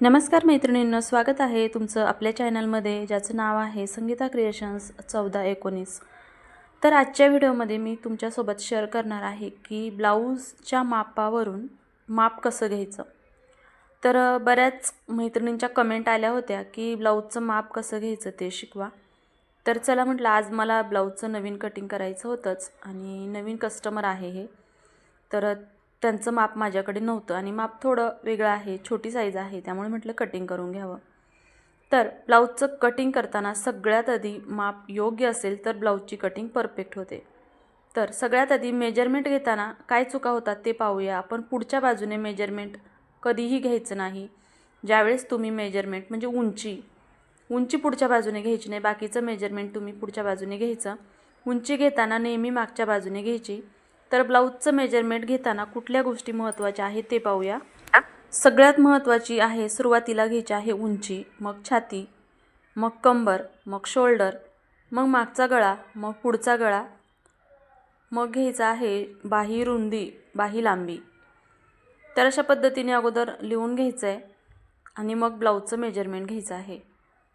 नमस्कार मैत्रिणींनो, स्वागत आहे तुमचं आपल्या चॅनलमध्ये, ज्याचं नाव आहे संगीता क्रिएशन्स 14-19। तर आजच्या व्हिडिओमध्ये मी तुमच्यासोबत शेअर करणार आहे की ब्लाऊजच्या मापावरून माप कसं घ्यायचं। तर बऱ्याच मैत्रिणींच्या कमेंट आल्या होत्या की ब्लाऊजचं माप कसं घ्यायचं ते शिकवा। तर चला म्हटलं, आज मला ब्लाऊजचं नवीन कटिंग करायचं होतंच आणि नवीन कस्टमर आहे हे, तर त्यांचं माप माझ्याकडे नव्हतं आणि माप थोडं वेगळं आहे, छोटी साईज आहे, त्यामुळे म्हटलं कटिंग करून घ्यावं। तर ब्लाऊजचं कटिंग करताना सगळ्यात आधी माप योग्य असेल तर ब्लाऊजची कटिंग परफेक्ट होते। तर सगळ्यात आधी मेजरमेंट घेताना काय चुका होतात ते पाहूया आपण। पुढच्या बाजूने मेजरमेंट कधीही घ्यायचं नाही। ज्यावेळेस तुम्ही मेजरमेंट म्हणजे उंची पुढच्या बाजूने घ्यायची नाही, बाकीचं मेजरमेंट तुम्ही पुढच्या बाजूने घ्यायचं। उंची घेताना नेहमी मागच्या बाजूने घ्यायची। तर ब्लाऊजचं मेजरमेंट घेताना कुठल्या गोष्टी महत्त्वाच्या आहेत ते पाहूया। सगळ्यात महत्त्वाची आहे, सुरुवातीला घ्यायची आहे उंची, मग छाती, मग कंबर, मग शोल्डर, मग मागचा गळा, मग पुढचा गळा, मग घ्यायचा आहे बाही रुंदी, बाही लांबी। तर अशा पद्धतीने अगोदर लिहून घ्यायचं आहे आणि मग ब्लाऊजचं मेजरमेंट घ्यायचं आहे।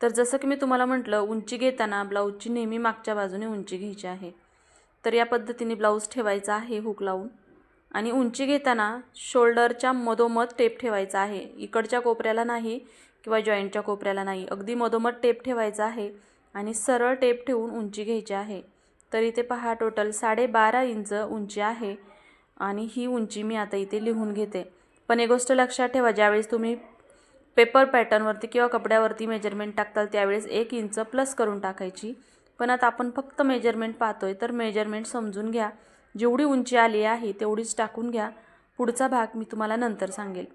तर जसं की मी तुम्हाला म्हटलं, उंची घेताना ब्लाऊजची नेहमी मागच्या बाजूने उंची घ्यायची आहे। तर या पद्धतीने ब्लाऊज ठेवायचा आहे हुक लावून, आणि उंची घेताना शोल्डरच्या मधोमध टेप ठेवायचा आहे, इकडच्या कोपऱ्याला नाही किंवा जॉईंटच्या कोपऱ्याला नाही, अगदी मधोमध टेप ठेवायचा आहे आणि सरळ टेप ठेवून उंची घ्यायची आहे। तर इथे पहा, टोटल 12.5 इंच उंची आहे आणि ही उंची मी आता इथे लिहून घेते। पण एक गोष्ट लक्षात ठेवा, ज्यावेळेस तुम्ही पेपर पॅटर्नवरती किंवा कपड्यावरती मेजरमेंट टाकताल त्यावेळेस 1 इंच प्लस करून टाकायची। पण आता आपण फक्त मेजरमेंट पाहतोय, तर मेजरमेंट समजून घ्या, जेवढी उंची आली आहे तेवढीच टाकून घ्या, पुढचा भाग मी तुम्हाला नंतर सांगेल।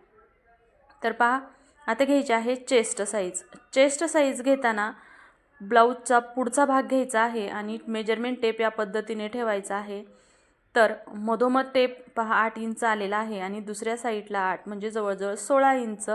तर पहा, आता घ्यायची आहे चेस्ट साईज। चेस्ट साईज घेताना ब्लाऊजचा पुढचा भाग घ्यायचा आहे आणि मेजरमेंट टेप या पद्धतीने ठेवायचा आहे। तर मधोमध टेप पहा 8 इंच आलेला आहे आणि दुसऱ्या साईडला 8, म्हणजे जवळजवळ 16 इंच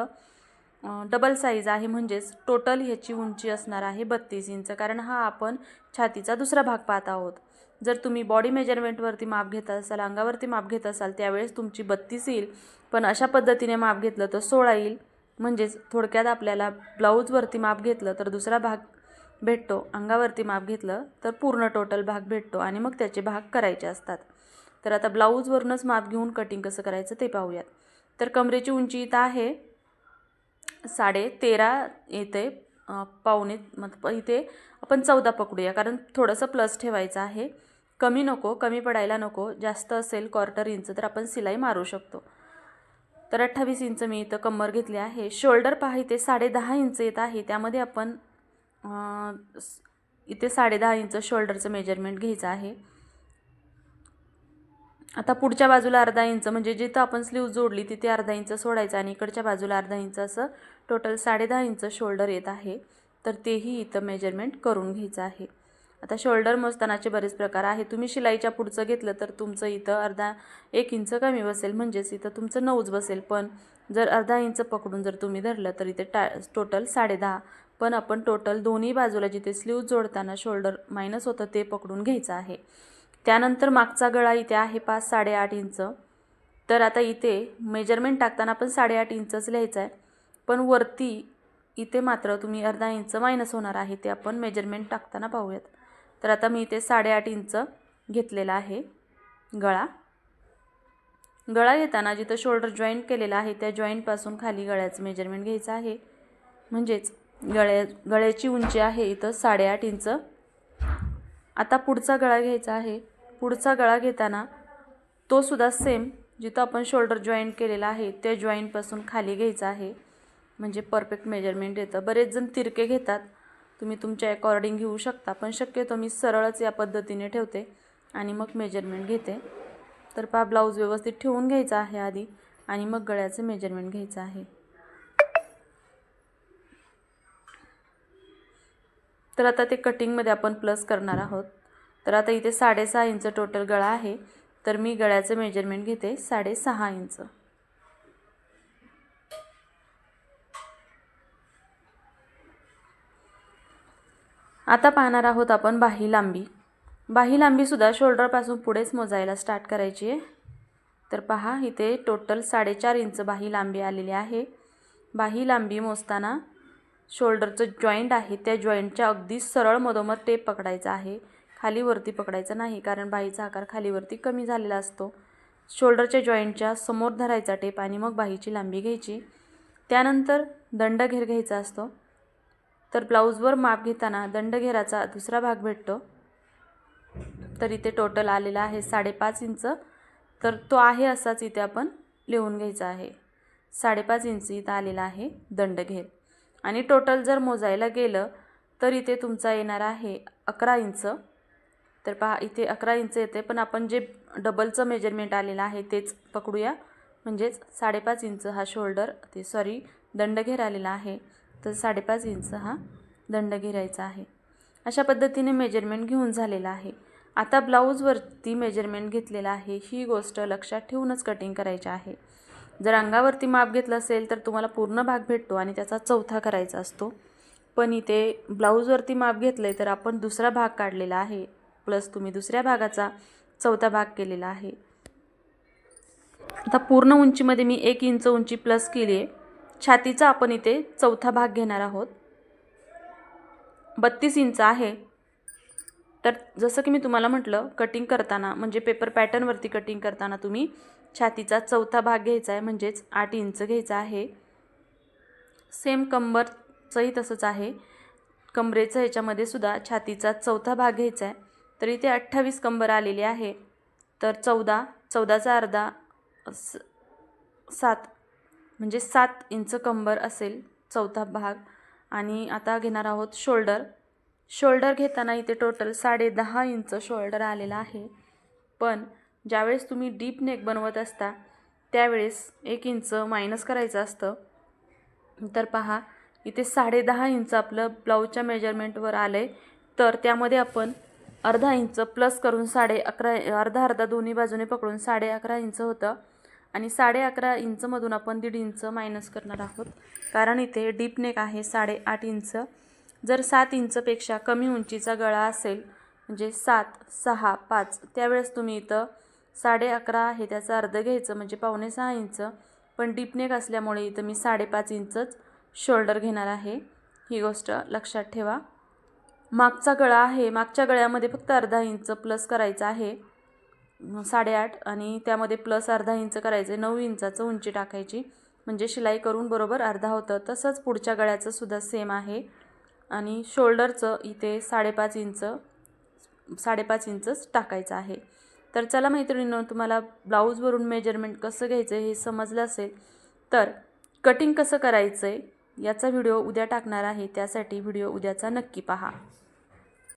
डबल साईज आहे, म्हणजेच टोटल ह्याची उंची असणार आहे 32 इंच, कारण हा आपण छातीचा दुसरा भाग पाहत आहोत। जर तुम्ही बॉडी मेजरमेंटवरती माप घेत असाल, अंगावरती माप घेत असाल, त्यावेळेस तुमची 32 येईल, पण अशा पद्धतीने माप घेतलं तर 16 येईल। म्हणजेच थोडक्यात आपल्याला ब्लाऊजवरती माप घेतलं तर दुसरा भाग भेटतो, अंगावरती माप घेतलं तर पूर्ण टोटल भाग भेटतो आणि मग त्याचे भाग करायचे असतात। तर आता ब्लाऊजवरूनच माप घेऊन कटिंग कसं करायचं ते पाहूयात। तर कमरेची उंची इथं आहे 13.5 येते, पावणे, मग इथे आपण 14 पकडूया, कारण थोडंसं प्लस ठेवायचं आहे, कमी नको, कमी पडायला नको, जास्त असेल 1/4 इंच तर आपण सिलाई मारू शकतो। तर 28 इंच मी इथं कंबर घेतली आहे। शोल्डर पहा, इथे 10.5 इंच येत आहे, त्यामध्ये आपण इथे 10.5 इंच शोल्डरचं मेजरमेंट घ्यायचं आहे। आता पुढच्या बाजूला अर्धा इंच, म्हणजे जिथं आपण स्लीव जोडली तिथे अर्धा इंच सोडायचं आणि इकडच्या बाजूला अर्धा इंच, असं टोटल 10.5 इंच शोल्डर येत आहे। तर तेही इथं मेजरमेंट करून घ्यायचं आहे। आता शोल्डर मोजतानाचे बरेच प्रकार आहे, तुम्ही शिलाईच्या पुढचं घेतलं तर तुमचं इथं 1 इंच कमी बसेल, म्हणजेच इथं तुमचं 9च बसेल। पण जर अर्धा इंच पकडून जर तुम्ही धरलं तर इथे टोटल 10.5, पण आपण टोटल दोन्ही बाजूला जिथे स्लीव जोडताना शोल्डर मायनस होतं ते पकडून घ्यायचं आहे। त्यानंतर मागचा गळा इथे आहे 5-8.5 इंच। तर आता इथे मेजरमेंट टाकताना आपण 8.5 इंचच लिहायचं आहे, पण वरती इथे मात्र तुम्ही अर्धा इंच मायनस होणार आहे, ते आपण मेजरमेंट टाकताना पाहूयात। तर आता मी इथे 8.5 इंच घेतलेला आहे गळा। गळा घेताना जिथं शोल्डर जॉईंट केलेला आहे त्या जॉईंटपासून खाली गळ्याचं मेजरमेंट घ्यायचं आहे, म्हणजेच गळ्याची उंची आहे इथं 8.5 इंच। आता पुढचा गळा घ्यायचा आहे। पुढचा गळा घेताना तो सुद्धा सेम, जिथं आपण शोल्डर जॉईंट केलेला आहे त्या जॉईंटपासून खाली घ्यायचा आहे, म्हणजे परफेक्ट मेजरमेंट येतं। बरेच जण तिरके घेतात, तुम्ही तुमच्या अकॉर्डिंग घेऊ शकता, पण शक्यतो मी सरळच या पद्धतीने ठेवते आणि मग मेजरमेंट घेते। तर पहा, ब्लाऊज व्यवस्थित ठेवून घ्यायचा आहे आधी आणि मग गळ्याचे मेजरमेंट घ्यायचं आहे। तर आता ते कटिंगमध्ये आपण प्लस करणार आहोत। तर आता इथे 6.5 इंच टोटल गळा आहे, तर मी गळ्याचं मेजरमेंट घेते 6.5 इंच। आता पाहणार आहोत आपण बाही लांबी। बाही लांबीसुद्धा शोल्डरपासून पुढेच मोजायला स्टार्ट करायची आहे। तर पहा, इथे टोटल 4.5 इंच बाही लांबी आलेली आहे। बाही लांबी मोजताना शोल्डरचं जॉईंट आहे त्या जॉईंटच्या अगदी सरळ मधोमध टेप पकडायचा आहे, खाली वरती पकडायचा नाही, कारण बाहीचा आकार खाली वरती कमी झालेला असतो. शोल्डरच्या जॉईंटच्या समोर धरायचा टेप आणि मग बाहीची लांबी घ्यायची. त्यानंतर दंडघेर घ्यायचा असतो. तर ब्लाऊजवर माप घेताना दंडघेराचा दुसरा भाग भेटतो. तर इथे टोटल आलेला आहे 5.5 इंच. तर तो आहे असाच इथे आपण लिहून घ्यायचा आहे. 5.5 इंच इथं आलेला आहे दंडघेर. आणि टोटल जर मोजायला गेलं तर इथे तुमचा येणार आहे 11 इंच. तर पहा इथे 11 इंच येते, पण आपण जे डबलचं मेजरमेंट आलेलं आहे तेच पकडूया. म्हणजेच 5.5 इंच हा शोल्डर दंडघेर आलेला आहे. तर 5.5 इंच हा दंडघेर यायचा आहे. अशा पद्धतीने मेजरमेंट घेऊन झालेला आहे. आता ब्लाऊजवरती मेजरमेंट घेतलेलं आहे, ही गोष्ट लक्षात ठेवूनच कटिंग करायची आहे. जर अंगावरती माप घेतलं असेल तर तुम्हाला पूर्ण भाग भेटतो आणि त्याचा चौथा करायचा असतो. पण इथे ब्लाऊजवरती माप घेतलं आहे तर आपण दुसरा भाग काढलेला आहे, प्लस तुम्ही दुसऱ्या भागाचा चौथा भाग केलेला आहे. आता पूर्ण उंचीमध्ये मी 1 इंच उंची प्लस केली आहे. छातीचा आपण इथे चौथा भाग घेणार आहोत. 32 इंच आहे. तर जसं की मी तुम्हाला म्हटलं, कटिंग करताना म्हणजे पेपर पॅटर्नवरती कटिंग करताना तुम्ही छातीचा चौथा भाग घ्यायचा आहे, म्हणजेच 8 इंच घ्यायचा आहे. सेम कंबरचंही तसंच आहे. कमरेचं ह्याच्यामध्ये सुद्धा छातीचा चौथा भाग घ्यायचा आहे. तर इथे 28 कंबर आलेली आहे. तर 14चा अर्धा 7 म्हणजे 7 इंच कंबर असेल चौथा भाग. आणि आता घेणार आहोत शोल्डर घेताना इथे टोटल 10.5 इंच शोल्डर आलेला आहे. पण ज्यावेळेस तुम्ही डीप नेक बनवत असता त्यावेळेस 1 इंच मायनस करायचं असतं. तर पहा इथे 10.5 इंच आपलं ब्लाऊजच्या मेजरमेंटवर आलं आहे. तर त्यामध्ये आपण अर्धा इंच प्लस करून 11.5 अर्धा दोन्ही बाजूने पकडून 11.5 इंच होतं. आणि 11.5 इंचमधून आपण 1.5 इंच मायनस करणार आहोत, कारण इथे डीप नेक आहे 8.5 इंच. जर 7 इंचपेक्षा कमी उंचीचा गळा असेल म्हणजे 7, 6, 5 त्यावेळेस तुम्ही इथं 11.5 आहे त्याचा अर्ध घ्यायचं म्हणजे 5.25 इंच. पण डीप नेक असल्यामुळे इथं मी 5.5 इंचच शोल्डर घेणार आहे. ही गोष्ट लक्षात ठेवा. मागचा गळा आहे, मागच्या गळ्यामध्ये फक्त अर्धा इंच प्लस करायचा आहे 8.5 आणि त्यामध्ये प्लस अर्धा इंच करायचं 9 इंचाचं उंची टाकायची, म्हणजे शिलाई करून बरोबर अर्धा होतं. तसंच पुढच्या गळ्याचं सुद्धा सेम आहे. आणि शोल्डरचं इथे 5.5 इंचच टाकायचं आहे. तर चला मैत्रिणींनो, तुम्हाला ब्लाऊजवरून मेजरमेंट कसं घ्यायचं हे समजलं असेल. तर कटिंग कसं करायचं आहे याचा व्हिडिओ उद्या टाकणार आहे, त्यासाठी व्हिडिओ उद्याचा नक्की पहा.